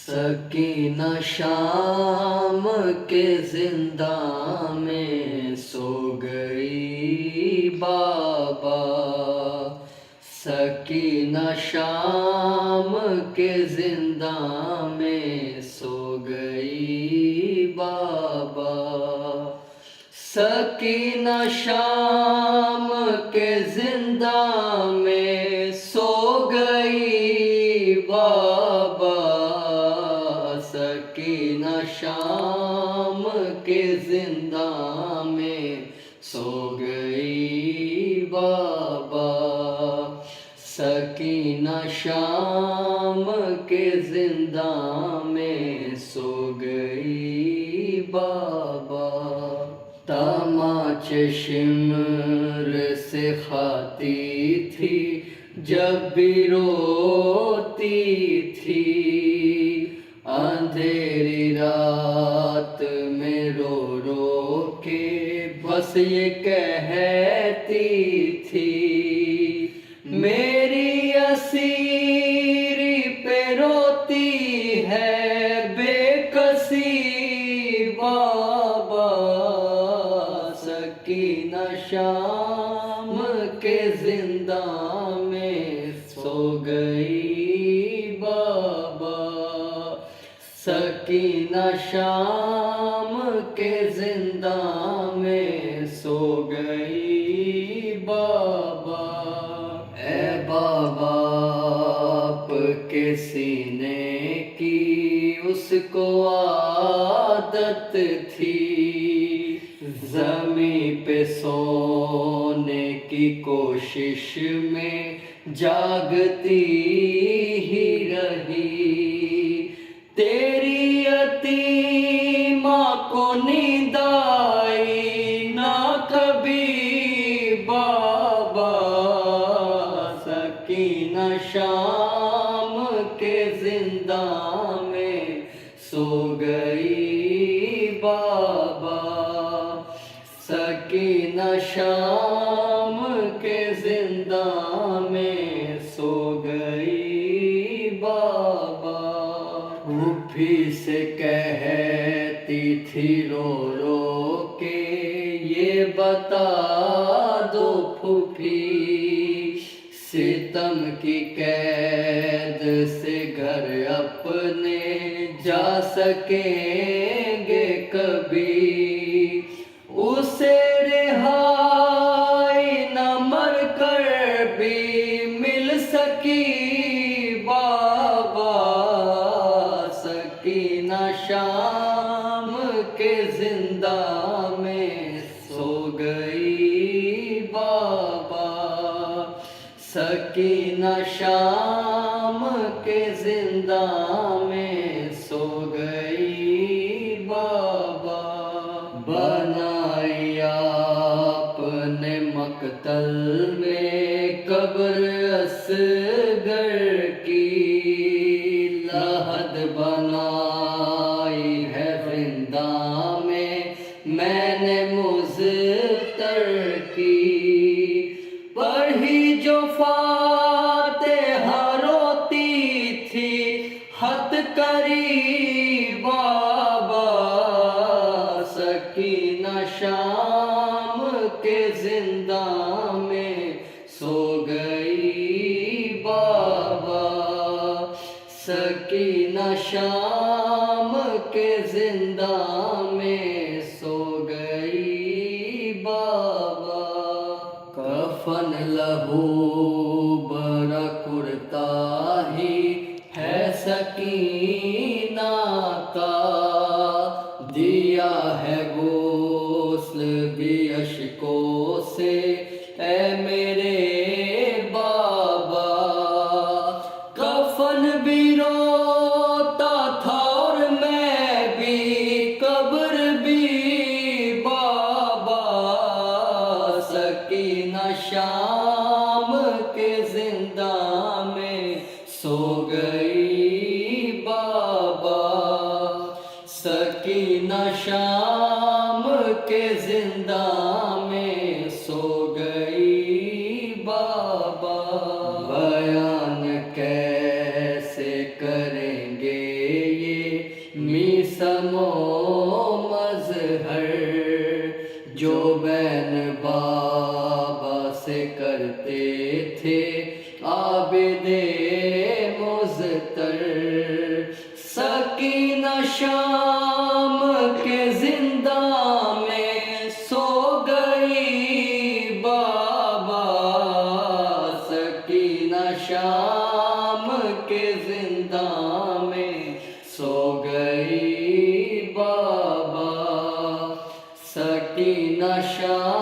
सकीना शाम के जिंदा में सो गई बाबा। सकीना शाम के जिंदा में सो गई बाबा। सकीना शाम के जिंदा में सो गई बाबा। सकीना शाम के जिंदा में सो गई बाबा। सकीना शाम के जिंदा में सो गई बाबा। तमाचे शिमर से खाती थी जब भी रोती थी। अंधेरी रात में रो रो के बस ये कहती थी, मेरी असीरी पे रोती है बेकसी बाबा। सकीना शाम के जिंदा में सो गई बाबा। सकीना शाम के जिंदा में सो गई बाबा। ए बाबा आपके सीने की उसको आदत थी, ज़मीं पे सोने की कोशिश में जागती ही रही। तेरी यतीमा को नींद आई ना कभी बाबा। सकीना शाम के जिंदा में सो गई बाबा। सकीना शाम के जिंदा में सो गई बाबा। फूफी से कहती थी रो रो के, ये बता दो फूफी, सितम की कैद से घर अपने जा सकेंगे कभी। उसे रिहाई न मर कर भी मिल सकी बाबा। सकीना शाम के जिंदा में सो गई बाबा। सकीना शाम के जिंदा में सो गई बाबा। बनाई आपने मकतल में कब्र असगर की, लहद बनाई है जिंदा में मैंने मुज़्तर की। पढ़ी जो फातिहा रोती थी हद करी बाबा। सकीना शाम के जिंदा में सो गई बाबा। सकीना शाम के जिंदा में सो गई बाबा। कफन लहू बरा कुर्ता ही है सकीना का, दिया है गोस्ल भी अशकों से ऐ मेरे बाबा। कफन भी रोता था और मैं भी, कब्र भी बाबा। सकीना शाम के जिंदा में सो गई बाबा। सकीना शाम के जिंदा में सो गई बाबा। बयान कैसे करेंगे बाबा से करते थे आबिदे मुज़्तर। सकीना शाम के जिंदा में सो गई बाबा, सकीना शाम के जिंदा में सो गई बाबा, सकीना शाम